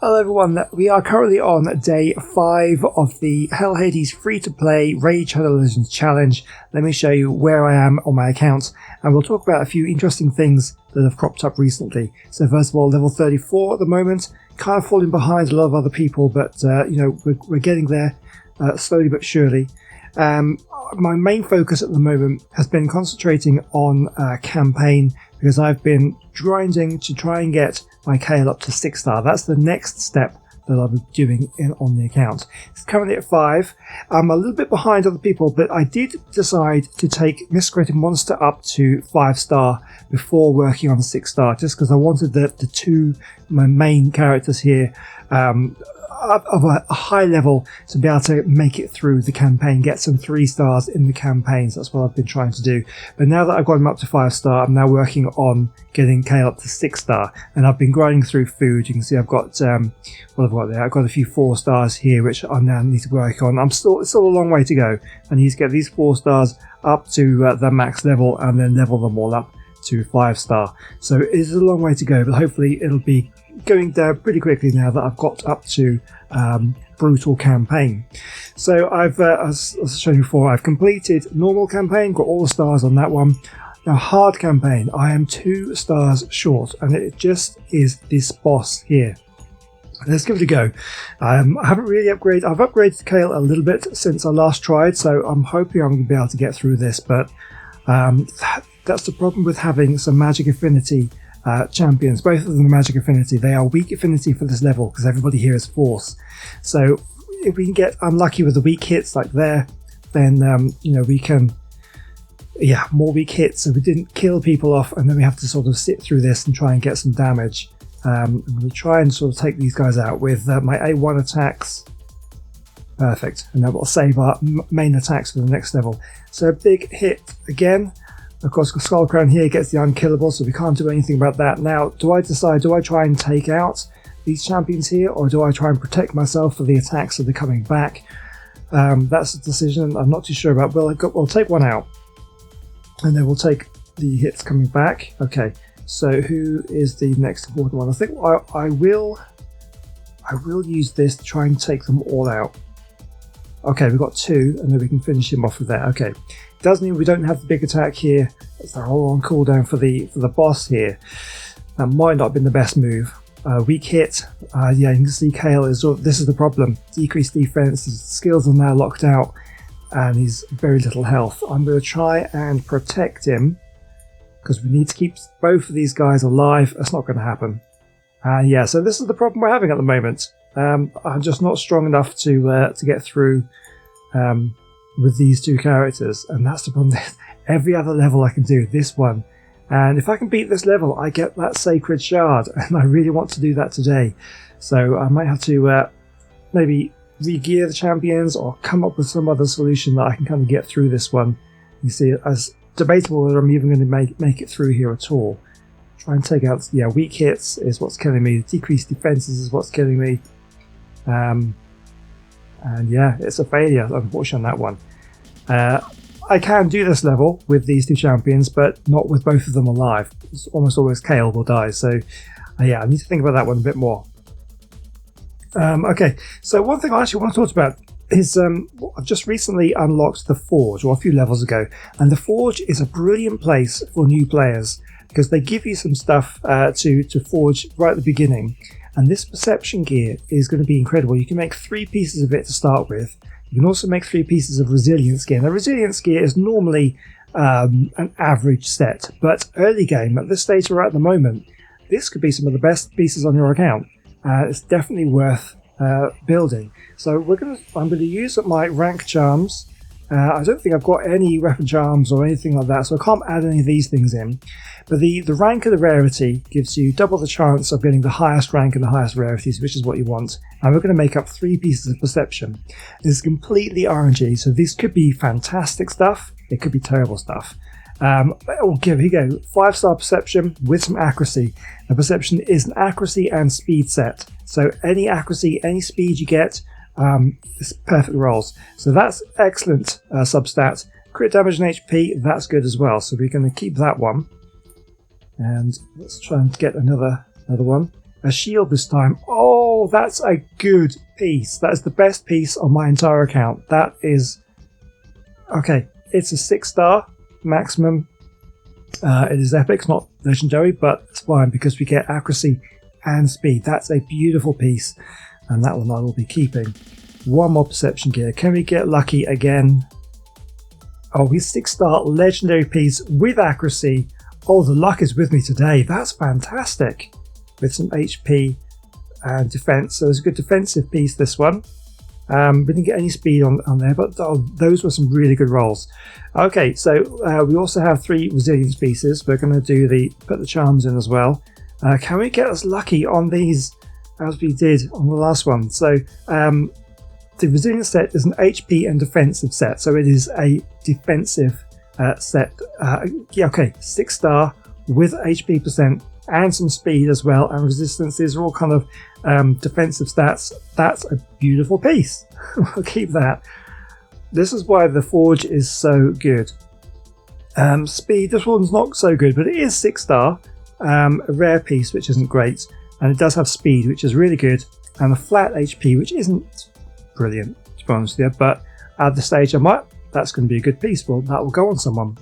Hello everyone, we are currently on day 5 of the Hell Hades free-to-play Raid Shadow Legends challenge. Let me show you where I am on my account, and we'll talk about a few interesting things that have cropped up recently. So first of all, level 34 at the moment, kind of falling behind a lot of other people, but we're getting there slowly but surely. My main focus at the moment has been concentrating on campaign, because I've been grinding to try and get my Kale up to 6-star. That's the next step that I'll be doing on the account. It's currently at 5. I'm a little bit behind other people, but I did decide to take Miscreated Monster up to 5-star before working on 6-star, just because I wanted my main characters here of a high level to be able to make it through the campaign, get some 3 stars in the campaigns. That's what I've been trying to do. But now that I've got him up to 5-star, I'm now working on getting Kale up to 6-star, and I've been grinding through food. You can see I've got what I've got there. I've got a few 4 stars here, which I now need to work on. It's still a long way to go. I need to get these 4 stars up to the max level and then level them all up to 5-star. So it's a long way to go, but hopefully it'll be going down pretty quickly now that I've got up to brutal campaign. So I've, as I showed you before, I've completed normal campaign, got all the stars on that one. Now hard campaign, I am 2 stars short, and it just is this boss here. Let's give it a go. I haven't really upgraded. I've upgraded Kale a little bit since I last tried, so I'm hoping I'm going to be able to get through this, but that's the problem with having some magic affinity champions. Both of them are magic affinity. They are weak affinity for this level because everybody here is force. So if we can get unlucky with the weak hits like there, then we can, more weak hits, so we didn't kill people off, and then we have to sort of sit through this and try and get some damage. I'm going to try and sort of take these guys out with my A1 attacks. Perfect. And then we'll save our main attacks for the next level. So a big hit again. Of course, Skull Crown here gets the unkillable, so we can't do anything about that. Now, do I try and take out these champions here, or do I try and protect myself for the attacks that are coming back? That's a decision I'm not too sure about. We'll take one out, and then we'll take the hits coming back. Okay, so who is the next important one? I think I will use this to try and take them all out. Okay, we've got 2, and then we can finish him off with that. Okay. Doesn't mean we don't have the big attack here. They're all on cooldown for the boss here. That might not have been the best move. Weak hit. You can see Kale is. This is the problem. Decreased defense. His skills are now locked out, and he's very little health. I'm going to try and protect him because we need to keep both of these guys alive. That's not going to happen. So this is the problem we're having at the moment. I'm just not strong enough to get through. With these 2 characters, and that's the problem. Every other level I can do, this one, and if I can beat this level I get that sacred shard, and I really want to do that today. So I might have to maybe re-gear the champions or come up with some other solution that I can kind of get through this one. You see, as debatable whether I'm even going to make it through here at all. Try and take out weak hits is what's killing me. Decreased defenses is what's killing me. And it's a failure, unfortunately, on that one. I can do this level with these 2 champions, but not with both of them alive. It's almost always Kale will die, so I need to think about that one a bit more. Okay, so one thing I actually want to talk about is I've just recently unlocked the Forge, or a few levels ago, and the Forge is a brilliant place for new players because they give you some stuff to forge right at the beginning. And this perception gear is going to be incredible. You can make 3 pieces of it to start with. You can also make 3 pieces of resilience gear. Now, resilience gear is normally an average set, but early game, at this stage we're at the moment, this could be some of the best pieces on your account. It's definitely worth building. So I'm going to use my rank charms. I don't think I've got any weapon charms or anything like that, so I can't add any of these things in. But the rank of the rarity gives you double the chance of getting the highest rank and the highest rarities, which is what you want. And we're going to make up 3 pieces of perception. This is completely RNG, so this could be fantastic stuff. It could be terrible stuff. Here we go. 5-star perception with some accuracy. The perception is an accuracy and speed set. So any accuracy, any speed you get, it's perfect rolls. So that's excellent substat. Crit damage and HP, that's good as well. So we're going to keep that one. And let's try and get another one. A shield this time. Oh, Oh, that's a good piece. That is the best piece on my entire account. That is... Okay, it's a 6-star maximum. It is epic, not legendary, but it's fine because we get accuracy and speed. That's a beautiful piece, and that one I will be keeping. One more perception gear. Can we get lucky again? Oh, he's 6-star legendary piece with accuracy. Oh, the luck is with me today. That's fantastic. With some HP and defense. So it's a good defensive piece, this one. We didn't get any speed on there, but those were some really good rolls. Okay, so we also have 3 resilience pieces. We're going to put the charms in as well. Can we get us lucky on these as we did on the last one? So the resilience set is an HP and defensive set, so it is a defensive set. Yeah, okay, 6-star with HP percent and some speed as well, and resistance. These are all kind of defensive stats. That's a beautiful piece. I'll keep that. This is why the Forge is so good. Speed, this one's not so good, but it is 6-star. A rare piece, which isn't great, and it does have speed, which is really good, and a flat HP, which isn't brilliant, to be honest with you, but at this stage that's going to be a good piece. Well, that will go on someone.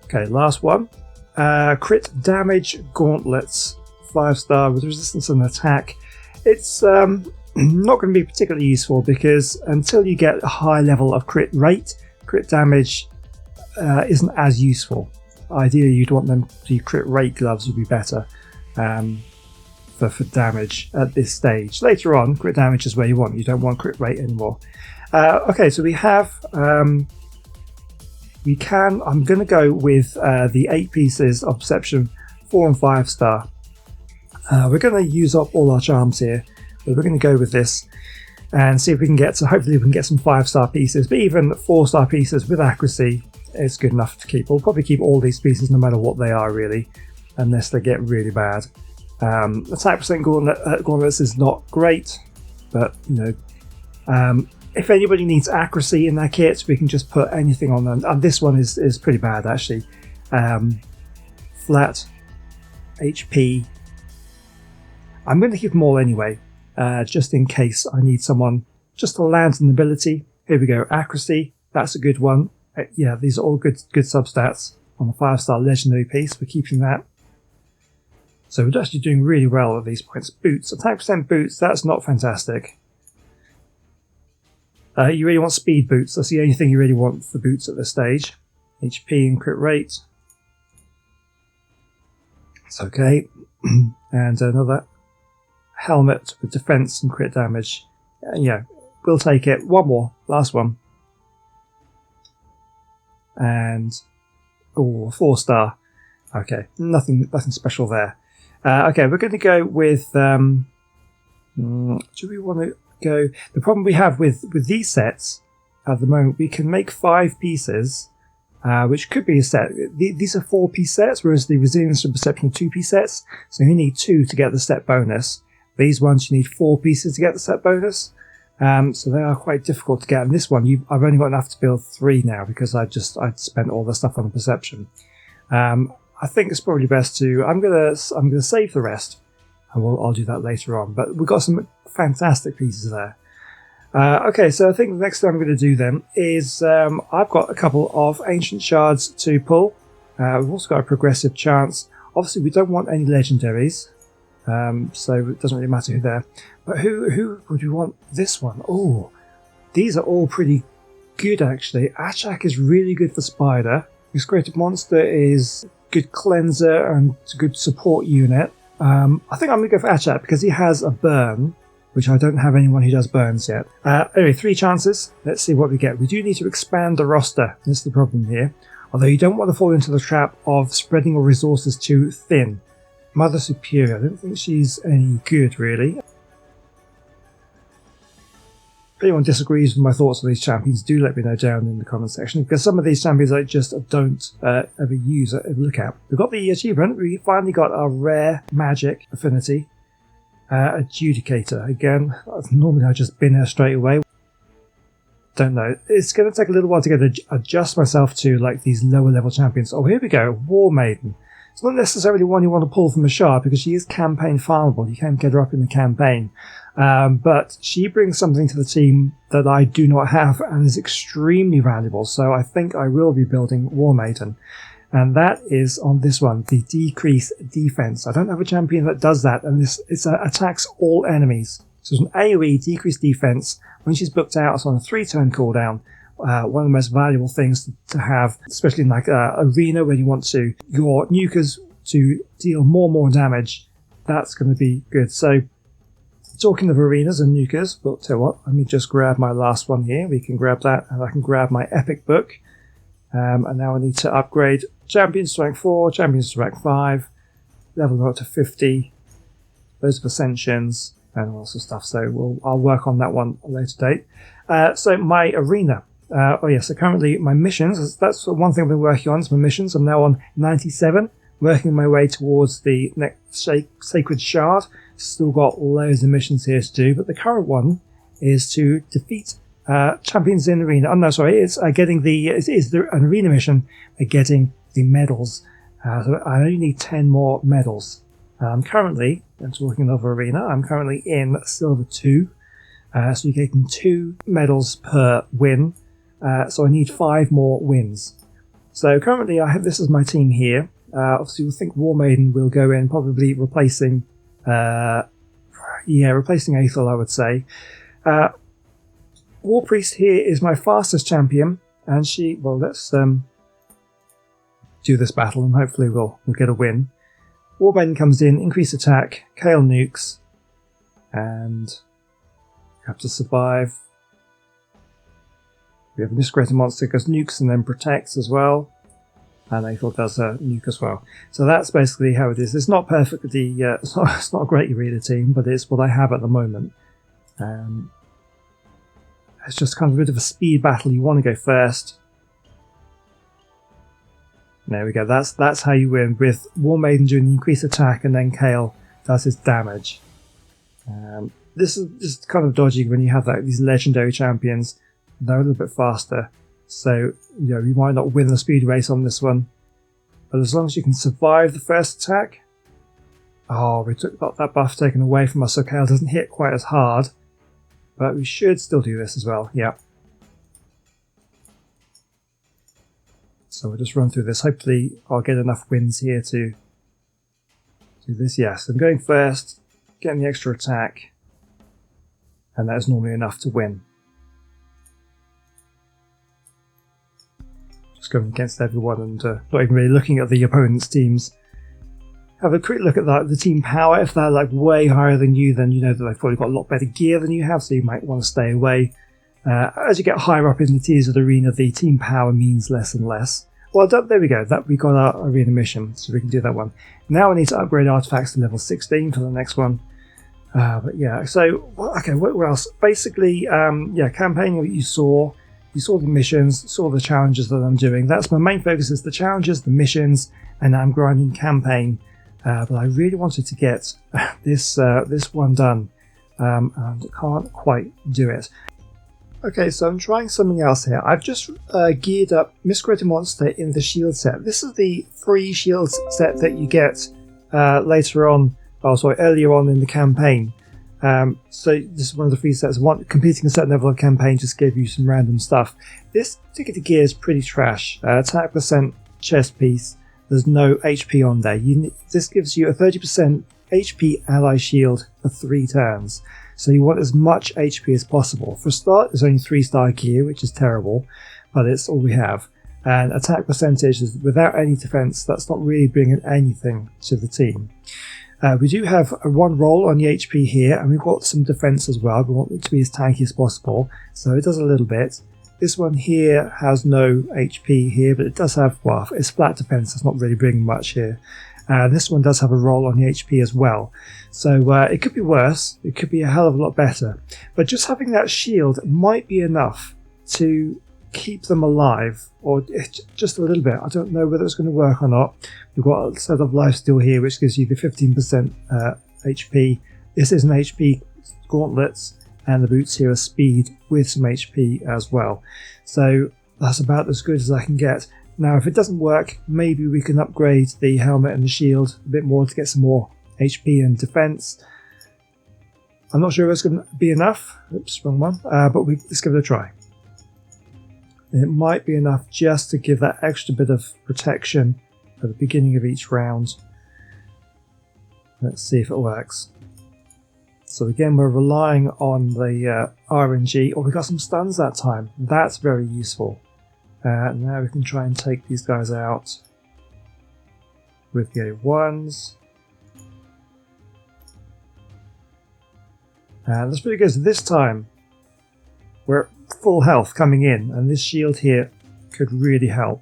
Okay, last one. Crit damage gauntlets, 5-star with resistance and attack. It's not going to be particularly useful because until you get a high level of crit rate, crit damage isn't as useful. Ideally, you'd want them to crit rate gloves would be better for damage at this stage. Later on, crit damage is where you want. You don't want crit rate anymore. Okay, so we have. I'm going to go with the 8 pieces of perception, 4 and 5-star. We're going to use up all our charms here, but we're going to go with this and see if we can get. So hopefully we can get some 5-star pieces, but even 4-star pieces with accuracy is good enough to keep. We'll probably keep all these pieces no matter what they are, really, unless they get really bad. Attack percent gauntlets is not great, but you know, if anybody needs accuracy in their kits, we can just put anything on them. And this one is pretty bad, actually. Flat HP. I'm going to keep them all anyway, just in case I need someone just to land an ability. Here we go, accuracy. That's a good one. Yeah, these are all good substats on the 5-star legendary piece. We're keeping that. So we're actually doing really well at these points. Boots, attack percent boots. That's not fantastic. You really want speed boots. That's the only thing you really want for boots at this stage. HP and crit rate. It's okay. And another helmet with defense and crit damage. Yeah, we'll take it. One more. Last one. And 4-star. Okay, nothing special there. Okay, we're going to go with. Do we want to go? The problem we have with these sets at the moment, we can make 5 pieces, which could be a set. These are 4-piece sets, whereas the resilience and perception are 2-piece sets. So you need 2 to get the set bonus. These ones you need 4 pieces to get the set bonus. So they are quite difficult to get. And this one, I've only got enough to build 3 now because I'd spent all the stuff on the perception. I think it's probably best to. I'm gonna save the rest, and I'll do that later on. But we've got some fantastic pieces there. Okay, so I think the next thing I'm going to do then is I've got a couple of ancient shards to pull. We've also got a progressive chance. Obviously, we don't want any legendaries, so it doesn't really matter who they're. But who would we want this one? Oh, these are all pretty good actually. Achak is really good for Spider. His creative monster is good cleanser and a good support unit. I think I'm going to go for Achak because he has a burn, which I don't have anyone who does burns yet. Anyway, 3 chances. Let's see what we get. We do need to expand the roster. This is the problem here. Although you don't want to fall into the trap of spreading your resources too thin. Mother Superior. I don't think she's any good, really. If anyone disagrees with my thoughts on these champions, do let me know down in the comment section, because some of these champions I just don't ever use or ever look at. We've got the achievement. We finally got our rare magic affinity. Adjudicator. Again, normally I just bin her straight away. Don't know. It's going to take a little while to adjust myself to like these lower level champions. Oh, here we go. War Maiden. It's not necessarily one you want to pull from a shard because she is campaign farmable. You can get her up in the campaign. But she brings something to the team that I do not have and is extremely valuable. So I think I will be building War Maiden. And that is on this one, the decreased defense. I don't have a champion that does that, and it attacks all enemies. So it's an AoE decreased defense. When she's booked out, it's on a 3-turn cooldown. One of the most valuable things to have, especially in like arena where you want your nukers to deal more damage. That's going to be good. So talking of arenas and nukers, well, tell you what, let me just grab my last one here. We can grab that, and I can grab my epic book. And now I need to upgrade champions to rank 4, champions to rank 5, level them up to 50, those are ascensions, and all sorts of stuff. So I'll work on that one at a later date. So my arena. So currently my missions, that's one thing I've been working on, is my missions. I'm now on 97, working my way towards the next Sacred Shard. Still got loads of missions here to do, but the current one is to defeat champions in arena. Oh no, sorry, it's getting an arena mission, getting the medals. So I only need 10 more medals. I'm talking of arena, I'm currently in silver 2. So you're getting 2 medals per win. So I need 5 more wins. So currently this is my team here. Obviously, we think War Maiden will go in, probably replacing Aethel, I would say. War Priest here is my fastest champion, and let's do this battle and hopefully we'll get a win. War Maiden comes in, increase attack, Kale nukes, and you have to survive. We have a Miscreated monster goes nukes and then protects as well, and Aethel does a nuke as well. So that's basically how it is. It's not perfectly, it's not a great arena team, but it's what I have at the moment. It's just kind of a bit of a speed battle. You want to go first. There we go. That's how you win, with War Maiden doing the increased attack and then Kale does his damage. This is just kind of dodgy when you have these legendary champions. They're a little bit faster, so you might not win the speed race on this one. But as long as you can survive the first attack. Oh, we got that buff taken away from us, so Kale doesn't hit quite as hard. But we should still do this as well, yeah. So we'll just run through this. Hopefully I'll get enough wins here to do this. Yes, I'm going first, getting the extra attack, and that is normally enough to win. Just going against everyone and not even really looking at the opponent's teams. Have a quick look at the team power. If they're like way higher than you, then you know that they've probably got a lot better gear than you have, so you might want to stay away. As you get higher up in the tiers of the arena, the team power means less and less. Well, there we go. We got our arena mission, so we can do that one. Now I need to upgrade artifacts to level 16 for the next one. But yeah, so okay, what else? Basically, campaigning that you saw the missions, saw the challenges that I'm doing. That's my main focus: is the challenges, the missions, and now I'm grinding campaign. But I really wanted to get this one done, and I can't quite do it. Okay, so I'm trying something else here. I've just geared up Miscreated Monster in the shield set. This is the free shield set that you get earlier on in the campaign. So this is one of the free sets. Completing a certain level of campaign just gave you some random stuff. This particular gear is pretty trash. Attack percent chest piece. There's no HP on there. This gives you a 30% HP ally shield for 3 turns. So you want as much HP as possible. For a start, it's only 3-star gear, which is terrible, but it's all we have. And attack percentage is without any defense. That's not really bringing anything to the team. We do have a 1 roll on the HP here, and we've got some defense as well. We want it to be as tanky as possible, so it does a little bit. This one here has no HP here, but it does have, well, it's flat defense. It's not really bringing much here. This one does have a roll on the HP as well. So it could be worse. It could be a hell of a lot better. But just having that shield might be enough to keep them alive, or just a little bit. I don't know whether it's going to work or not. We've got a set of lifesteal here, which gives you the 15% HP. This is an HP gauntlets, and the boots here are speed with some HP as well. So that's about as good as I can get. Now if it doesn't work, maybe we can upgrade the helmet and the shield a bit more to get some more HP and defense. I'm not sure if it's going to be enough. Oops, wrong one. But let's give it a try. It might be enough just to give that extra bit of protection at the beginning of each round. Let's see if it works. So again, we're relying on the RNG. Oh, we got some stuns that time. That's very useful. Now we can try and take these guys out with the A1s. And that's pretty good. So this time we're at full health coming in, and this shield here could really help.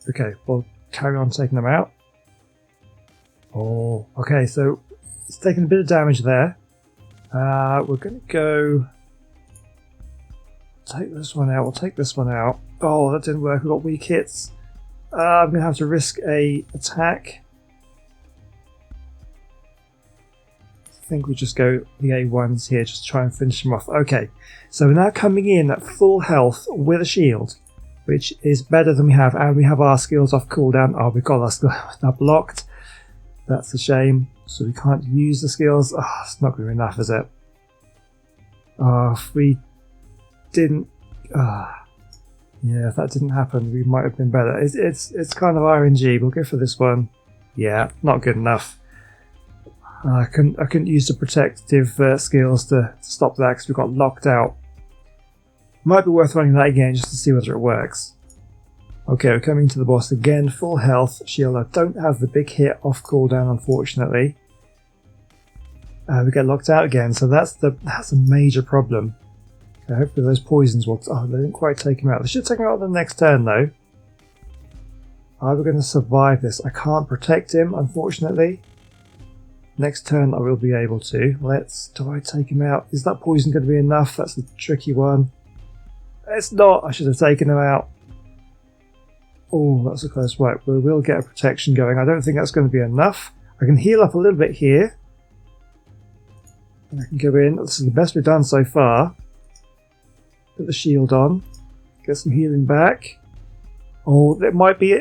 Okay, we'll carry on taking them out. Oh, okay, so it's taking a bit of damage there. We're going to go take this one out. We'll take this one out. Oh, that didn't work. We've got weak hits. I'm going to have to risk a attack. I think we'll just go the A1s here, just try and finish them off. Okay, so we're now coming in at full health with a shield, which is better than we have, and we have our skills off cooldown. Oh, we've got our skills now blocked. That's a shame. So we can't use the skills. Oh, it's not going to be enough, is it? Oh, if we didn't... yeah, if that didn't happen, we might have been better. It's kind of RNG. We'll go for this one. Yeah, not good enough. I couldn't use the protective skills to stop that because we got locked out. Might be worth running that again just to see whether it works. Okay, we're coming to the boss again. Full health shield. I don't have the big hit off cooldown, unfortunately. We get locked out again, so that's a major problem. Okay, hopefully those poisons will... Oh, they didn't quite take him out. They should take him out the next turn, though. Are we going to survive this? I can't protect him, unfortunately. Next turn I will be able to. Do I take him out? Is that poison going to be enough? That's a tricky one. It's not. I should have taken him out. Oh, that's a close one. We will get a protection going. I don't think that's going to be enough. I can heal up a little bit here. And I can go in. This is the best we've done so far. Put the shield on. Get some healing back. Oh, it might be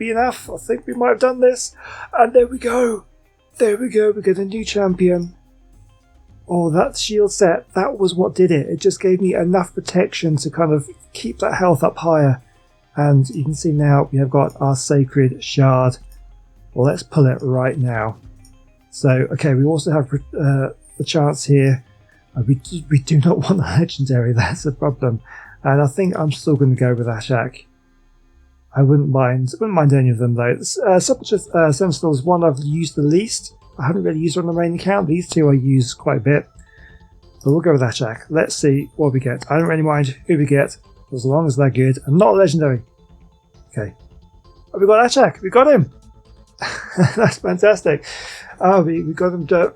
enough. I think we might have done this. And there we go. There we go, we get a new champion. Oh, that shield set, that was what did it. It just gave me enough protection to kind of keep that health up higher. And you can see now we have got our sacred shard. Well, let's pull it right now. So, okay, we also have the chance here. We do not want the legendary, that's a problem. And I think I'm still going to go with Ashak. I wouldn't mind any of them though. Sentinel is one I've used the least. I haven't really used on the main account. These two I use quite a bit. But we'll go with Ashak. Let's see what we get. I don't really mind who we get, as long as they're good and not legendary. Okay. Oh, we got Ashak. We got him. That's fantastic. Oh, we got him to...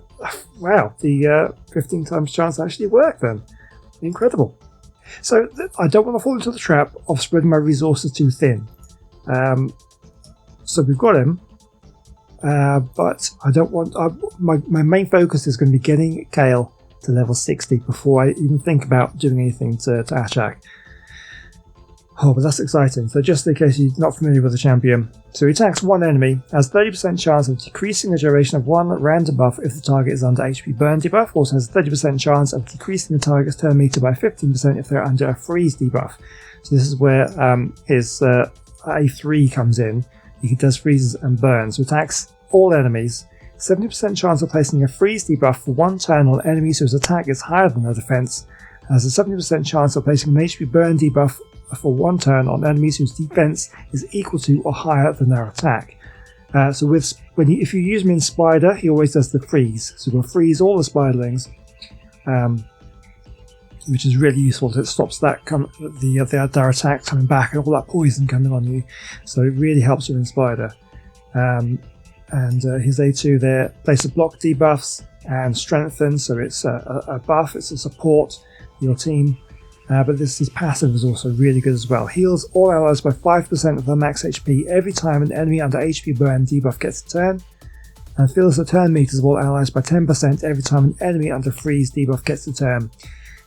Wow, the 15 times chance actually worked then. Incredible. So I don't want to fall into the trap of spreading my resources too thin. So we've got him, but I don't want... my main focus is going to be getting Kale to level 60 before I even think about doing anything to Ashak. Oh, but that's exciting. So just in case you're not familiar with the champion. So he attacks one enemy, has 30% chance of decreasing the duration of one random buff if the target is under HP burn debuff. Also has 30% chance of decreasing the target's turn meter by 15% if they're under a freeze debuff. So this is where his A3 comes in. He does freezes and burns. So attacks all enemies. 70% chance of placing a freeze debuff for one turn on enemies whose attack is higher than their defense. Has a 70% chance of placing an HP burn debuff for one turn on enemies whose defense is equal to or higher than their attack. So if you use him in Spider, he always does the freeze. So we'll freeze all the Spiderlings, which is really useful. It stops that their attack coming back and all that poison coming on you. So it really helps you in Spider. And his A2 there, place of block debuffs and strengthen. So it's a buff, it's a support for your team. But his passive is also really good as well. Heals all allies by 5% of their max HP every time an enemy under HP burn debuff gets a turn. And fills the turn meters of all allies by 10% every time an enemy under freeze debuff gets a turn.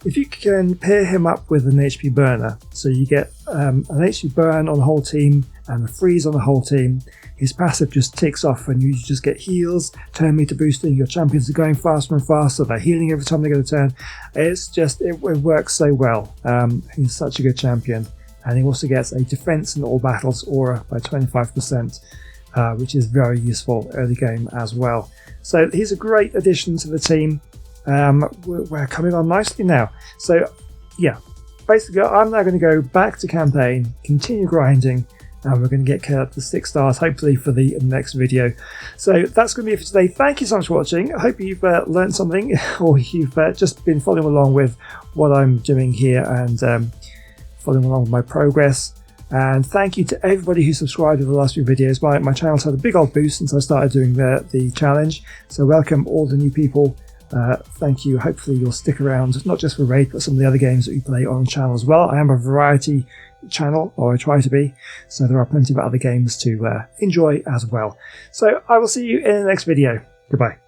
if you can pair him up with an HP burner, so you get an HP burn on the whole team and a freeze on the whole team, his passive just ticks off and you just get heals, turn meter boosting, your champions are going faster and faster, they're healing every time they get a turn. It's just, it works so well. He's such a good champion. And he also gets a defense in all battles aura by 25%, which is very useful early game as well. So he's a great addition to the team. We're coming on nicely now. So yeah, basically I'm now going to go back to campaign, continue grinding, and we're going to get up to 6 stars hopefully for the next video. So that's going to be it for today. Thank you so much for watching. I hope you've learned something, or you've just been following along with what I'm doing here and following along with my progress. And thank you to everybody who subscribed over the last few videos. My channel's had a big old boost since I started doing the challenge, so welcome all the new people. Thank you. Hopefully you'll stick around, not just for Raid, but some of the other games that we play on the channel as well. I am a variety channel, or I try to be, so there are plenty of other games to enjoy as well. So I will see you in the next video. Goodbye.